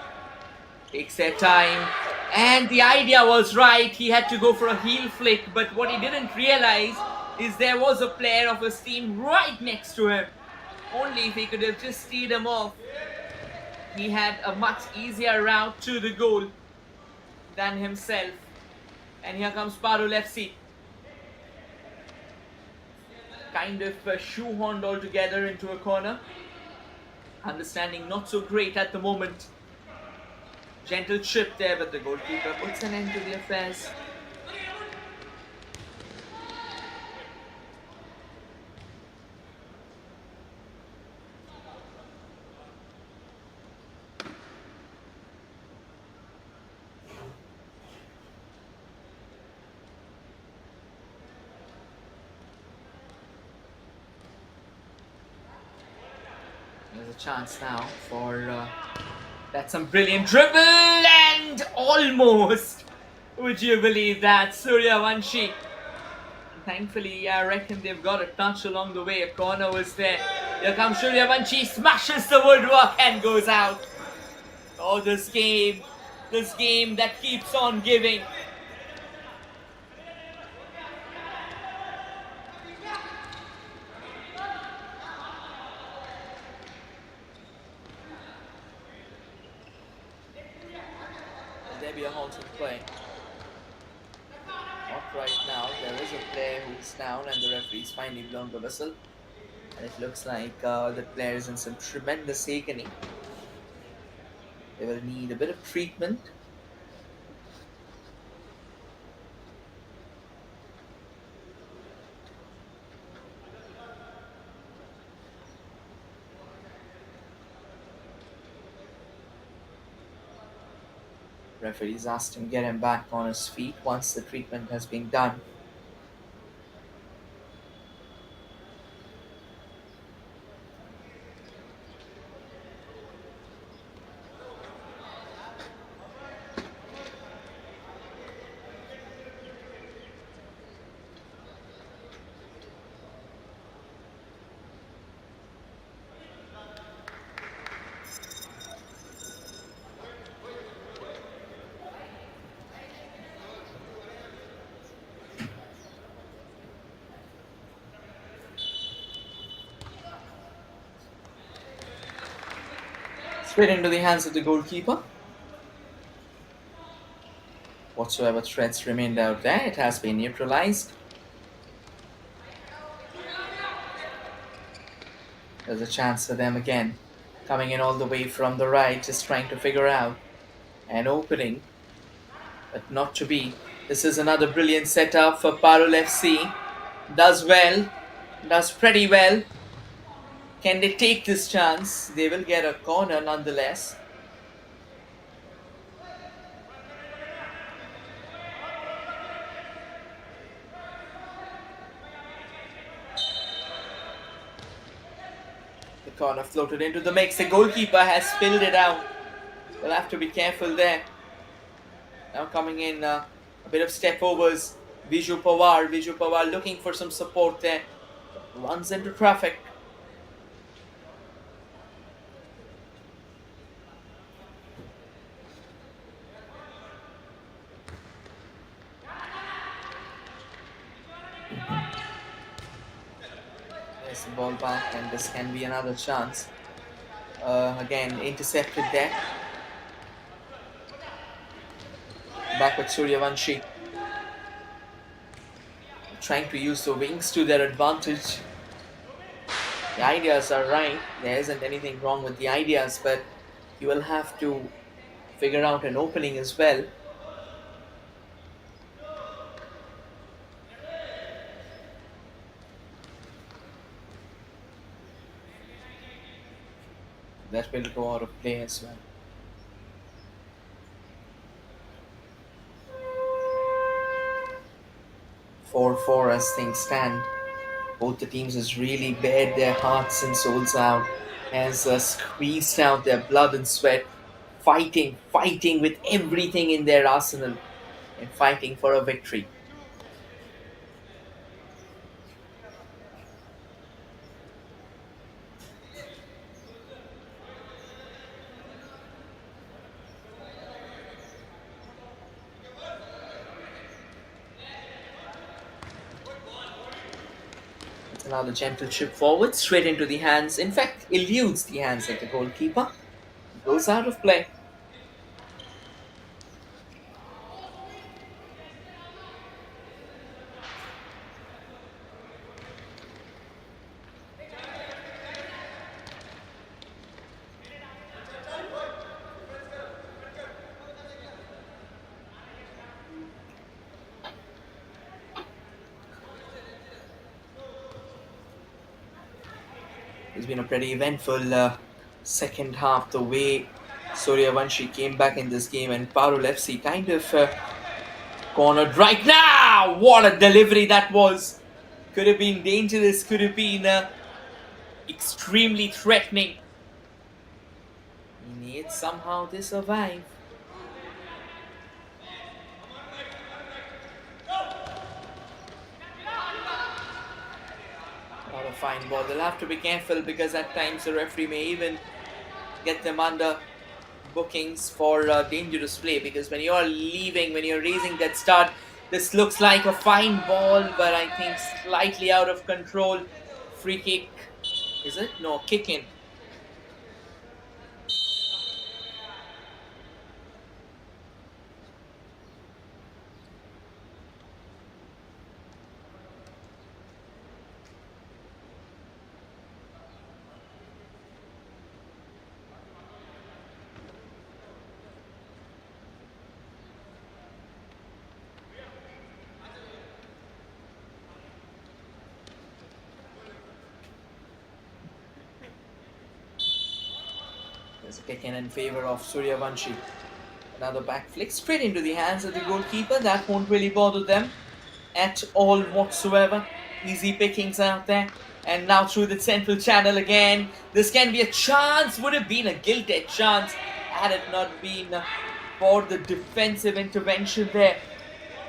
Takes their time. And the idea was right. He had to go for a heel flick. But what he didn't realize is there was a player of his team right next to him. Only if he could have just steered him off, he had a much easier route to the goal than himself. And here comes Parul FC. Kind of shoehorned all together into a corner. Understanding not so great at the moment. Gentle chip there, but the goalkeeper puts an end to the affairs. There's a chance now for that's some brilliant dribble and almost, would you believe that, Suryavanshi. Thankfully, I reckon they've got a touch along the way. A corner was there. Here comes Suryavanshi, smashes the woodwork and goes out. Oh, this game that keeps on giving. There be a halted play. Not right now. There is a player who's down and the referee's finally blown the whistle. And it looks like the player is in some tremendous agony. They will need a bit of treatment. Referee's asked him to get him back on his feet once the treatment has been done. Straight into the hands of the goalkeeper. Whatsoever threats remained out there, it has been neutralized. There's a chance for them again. Coming in all the way from the right, just trying to figure out an opening, but not to be. This is another brilliant setup for Parul FC. Does well, does pretty well. Can they take this chance? They will get a corner nonetheless. The corner floated into the mix. The goalkeeper has spilled it out. We'll have to be careful there. Now coming in, a bit of step overs. Viju Pawar. Viju Pawar looking for some support there. Runs into traffic. There's the ball back, and this can be another chance. Again, intercepted there. Back with Suryavanshi. Trying to use the wings to their advantage. The ideas are right. There isn't anything wrong with the ideas, but you will have to figure out an opening as well. That will go out of play as well. 4-4 as things stand. Both the teams has really bared their hearts and souls out, has squeezed out their blood and sweat, fighting with everything in their arsenal, and fighting for a victory. Now the gentle chip forward, straight into the hands. In fact, eludes the hands of the goalkeeper. Goes out of play. It's been a pretty eventful second half. The way Suryavanshi came back in this game, and Parul FC kind of cornered right now. What a delivery that was! Could have been dangerous. Could have been extremely threatening. Yet somehow they survive. Not a fine ball. They'll have to be careful because at times the referee may even get them under bookings for dangerous play, because when you're leaving, when you're raising that start, this looks like a fine ball, but I think slightly out of control. Free kick. Is it? No, kick in. There's a kick in favor of Suryavanshi. Another back flick straight into the hands of the goalkeeper. That won't really bother them at all whatsoever. Easy pickings out there. And now through the central channel again. This can be a chance. Would have been a gilt-edged chance had it not been for the defensive intervention there.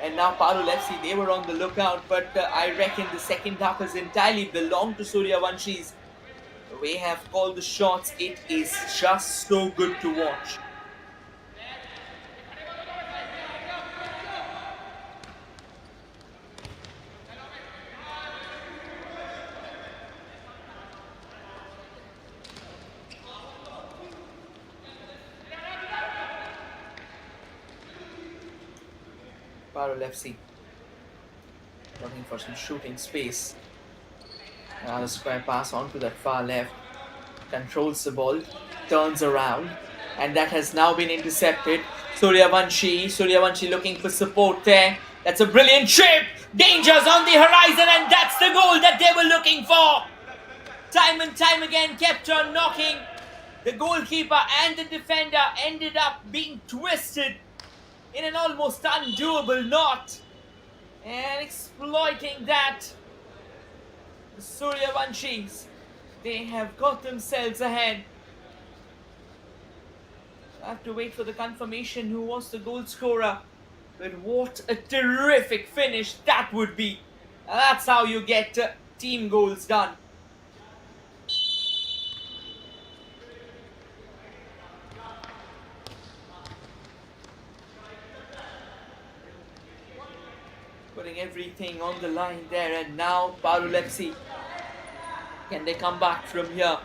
And now Parul FC, they were on the lookout. But I reckon the second half has entirely belonged to Suryavanshi's. The way they have called the shots, it is just so good to watch. Parul FC looking for some shooting space. Another square pass onto that far left. Controls the ball, turns around, and that has now been intercepted. Suryavanshi looking for support there. That's a brilliant chip. Dangers on the horizon, and that's the goal that they were looking for. Time and time again, kept on knocking. The goalkeeper and the defender ended up being twisted in an almost undoable knot, and exploiting that, the Suryavanshis They have got themselves ahead. I have to wait for the confirmation who was the goal scorer. But what a terrific finish that would be. That's how you get team goals done. Putting everything on the line there, and now Parul FC. Can they come back from here?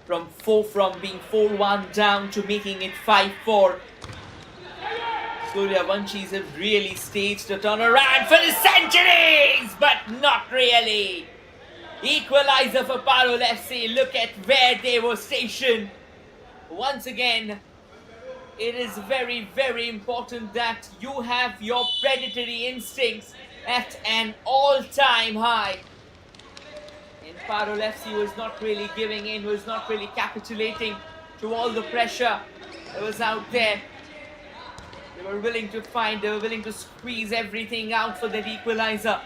From being 4-1 down to making it 5-4. Suryavanshis have really staged a turnaround for the centuries, but not really. Equalizer for Parul FC. Look at where they were stationed. Once again, it is very, very important that you have your predatory instincts at an all-time high. And Parul FC was not really giving in, was not really capitulating to all the pressure that was out there. They were willing to fight, they were willing to squeeze everything out for that equalizer.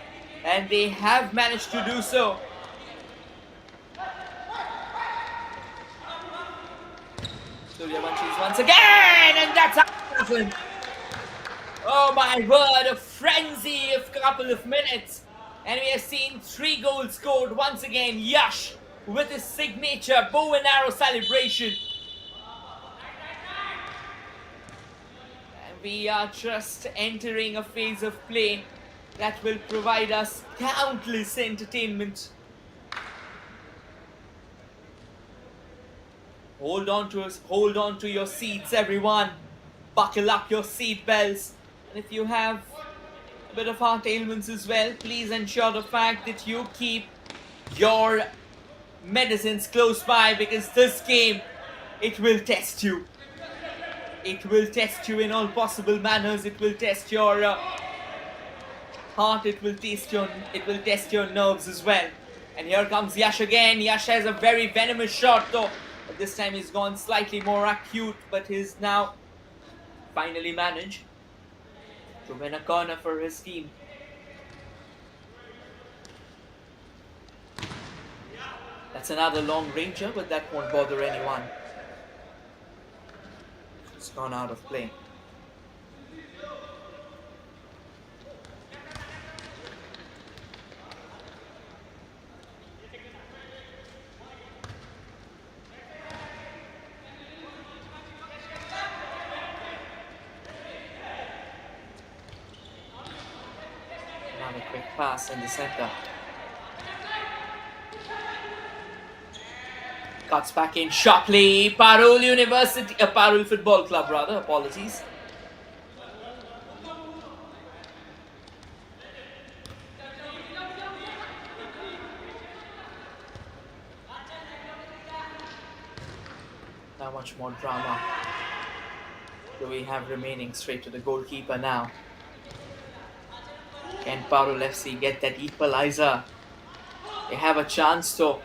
And they have managed to do so. Suryavanshi once again, and that's how it happened. Oh my word, a frenzy of a couple of minutes. And we have seen 3 goals scored once again. Yash with his signature bow and arrow celebration. And we are just entering a phase of play that will provide us countless entertainment. Hold on to your seats, everyone. Buckle up your seat belts. And if you have a bit of heart ailments as well, please ensure the fact that you keep your medicines close by, because this game, it will test you. It will test you in all possible manners. It will test your heart. It will test your nerves as well. And here comes Yash again. Yash has a very venomous shot though. But this time he's gone slightly more acute, but he's now finally managed to win a corner for his team. That's another long ranger, but that won't bother anyone. It's gone out of play. Another quick pass in the center. Cuts back in sharply. Parul Parul Football Club rather, apologies. How much more drama do we have remaining? Straight to the goalkeeper now. Can Parul FC get that equalizer? They have a chance though.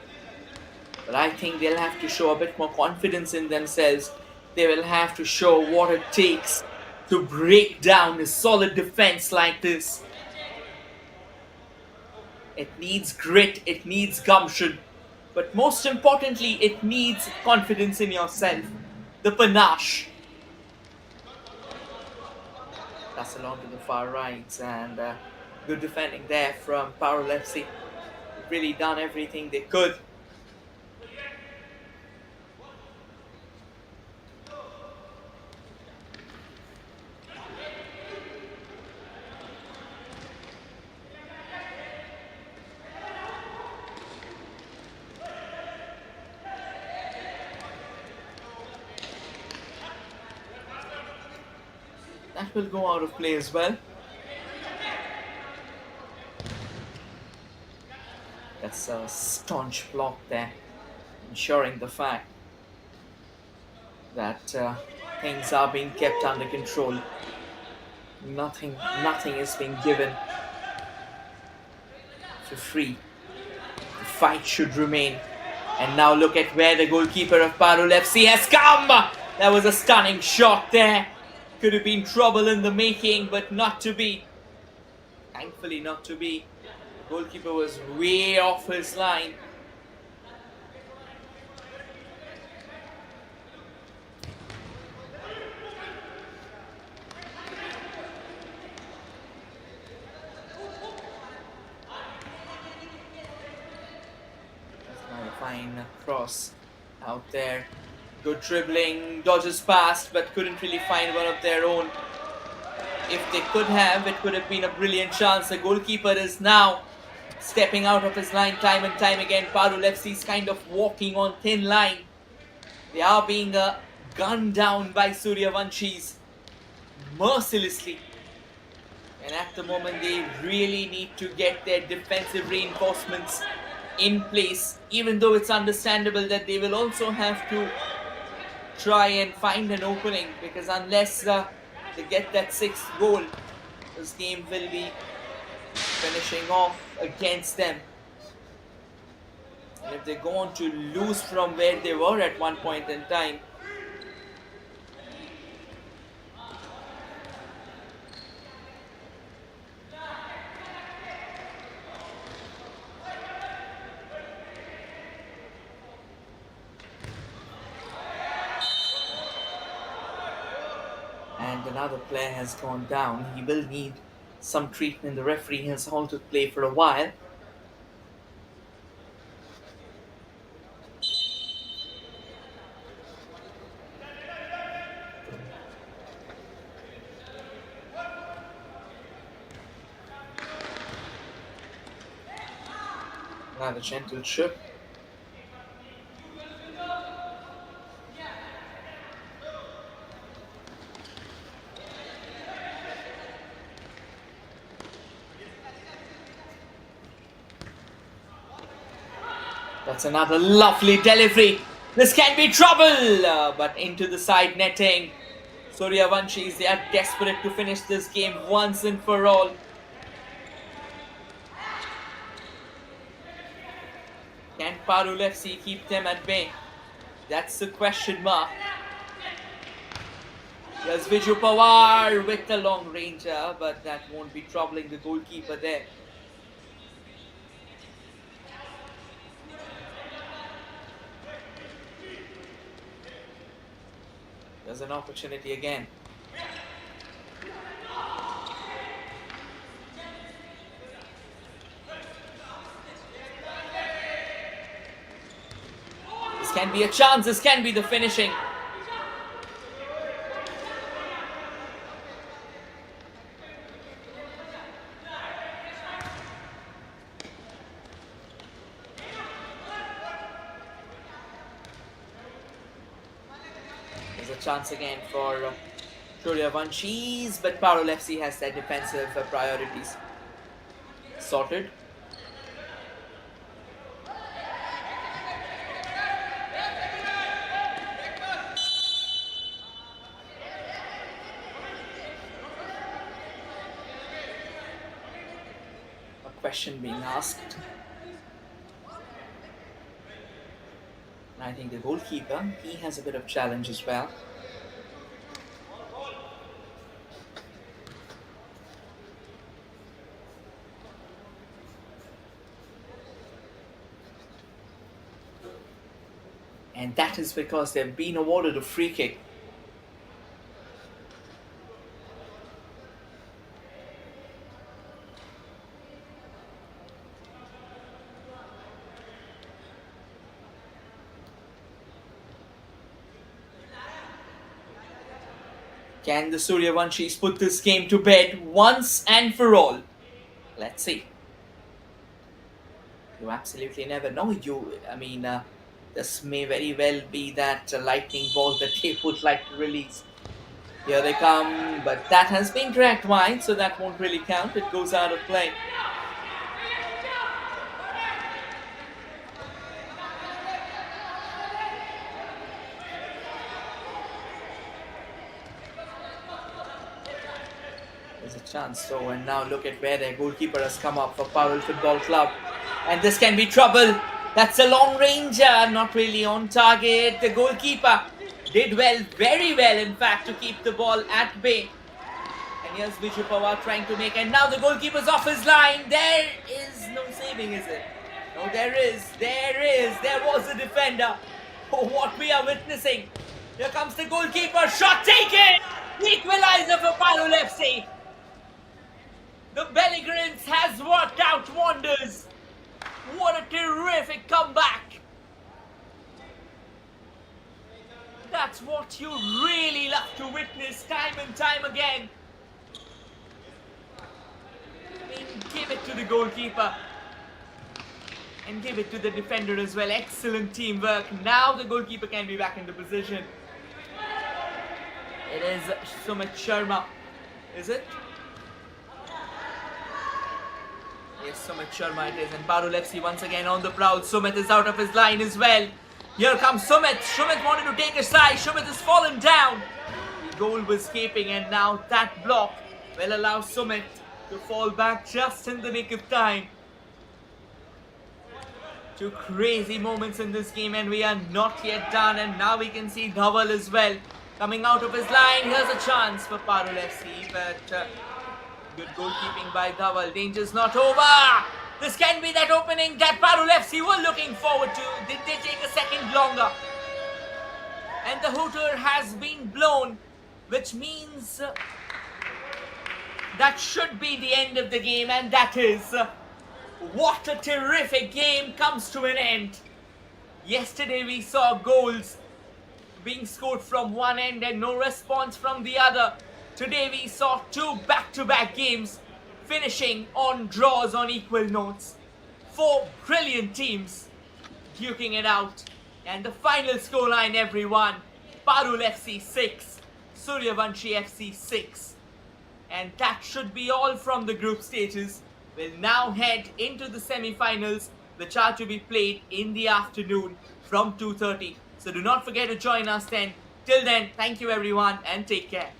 But I think they'll have to show a bit more confidence in themselves. They will have to show what it takes to break down a solid defense like this. It needs grit, it needs gumption. But most importantly, it needs confidence in yourself. The panache. Pass along to the far right, and good defending there from Parul FC. They've really done everything they could. That will go out of play as well. That's a staunch block there, ensuring the fact that things are being kept under control. Nothing is being given for free. The fight should remain. And now look at where the goalkeeper of Parul FC has come! That was a stunning shot there. Could have been trouble in the making, but not to be. Thankfully not to be. The goalkeeper was way off his line. fine cross out there. Good dribbling, dodges past, but couldn't really find one of their own. If they could have, it could have been a brilliant chance. The goalkeeper is now stepping out of his line time and time again. Parul FC is kind of walking on thin line. They are being gunned down by Suryavanshis mercilessly. And at the moment, they really need to get their defensive reinforcements in place, even though it's understandable that they will also have to try and find an opening, because unless they get that sixth goal, this game will be finishing off against them. And if they go on to lose from where they were at one point in time, and another player has gone down, he will need some treatment. The referee has halted play for a while. Another gentle chip. That's another lovely delivery. This can be trouble, but into the side netting. Suryavanshis, they are desperate to finish this game once and for all. Can Parul FC keep them at bay? That's the question mark. There's Viju Pawar with the long ranger, but that won't be troubling the goalkeeper there. There's an opportunity again. This can be a chance, this can be the finishing. There's a chance again for Suryavanshis, but Parul FC has their defensive priorities sorted. Question being asked. I think the goalkeeper, he has a bit of challenge as well. And that is because they've been awarded a free kick. Can the Suryavanshis put this game to bed once and for all? Let's see. You absolutely never know. This may very well be that lightning bolt that they would like to release. Here they come, but that has been dragged wide, so that won't really count. It goes out of play. There's a chance though, and now look at where their goalkeeper has come up for Parul Football Club. And this can be trouble. That's a long ranger, not really on target. The goalkeeper did well, very well in fact, to keep the ball at bay. And here's Viju Pawar trying to make, and now the goalkeeper's off his line. There is no saving, is it? No, there is. There was a defender. Oh, what we are witnessing. Here comes the goalkeeper, shot taken! Equalizer for Parul FC. The Belgrins has worked out wonders. What a terrific comeback. that's what you really love to witness time and time again. I mean, give it to the goalkeeper and give it to the defender as well. Excellent teamwork. Now the goalkeeper can be back in the position. It is Sumit Sharma, is it? Yes, Sumit Sharma it is. And Parul FC once again on the prowl. Sumit is out of his line as well. Here comes Sumit. Sumit wanted to take a side. Sumit has fallen down. The goal was escaping, and now that block will allow Sumit to fall back just in the nick of time. Two crazy moments in this game, and we are not yet done. And now we can see Dhaval as well coming out of his line. Here's a chance for Parul FC, but good goalkeeping by Dhaval. Danger's not over. This can be that opening that Parul FC were looking forward to. Did they take a second longer? And the hooter has been blown, which means that should be the end of the game, and that is what a terrific game comes to an end. Yesterday we saw goals being scored from one end and no response from the other. Today we saw two back-to-back games finishing on draws on equal notes. Four brilliant teams duking it out. And the final scoreline, everyone, Parul FC 6, Suryavanshi FC 6. And that should be all from the group stages. We'll now head into the semi-finals, which are to be played in the afternoon from 2:30. So do not forget to join us then. Till then, thank you everyone and take care.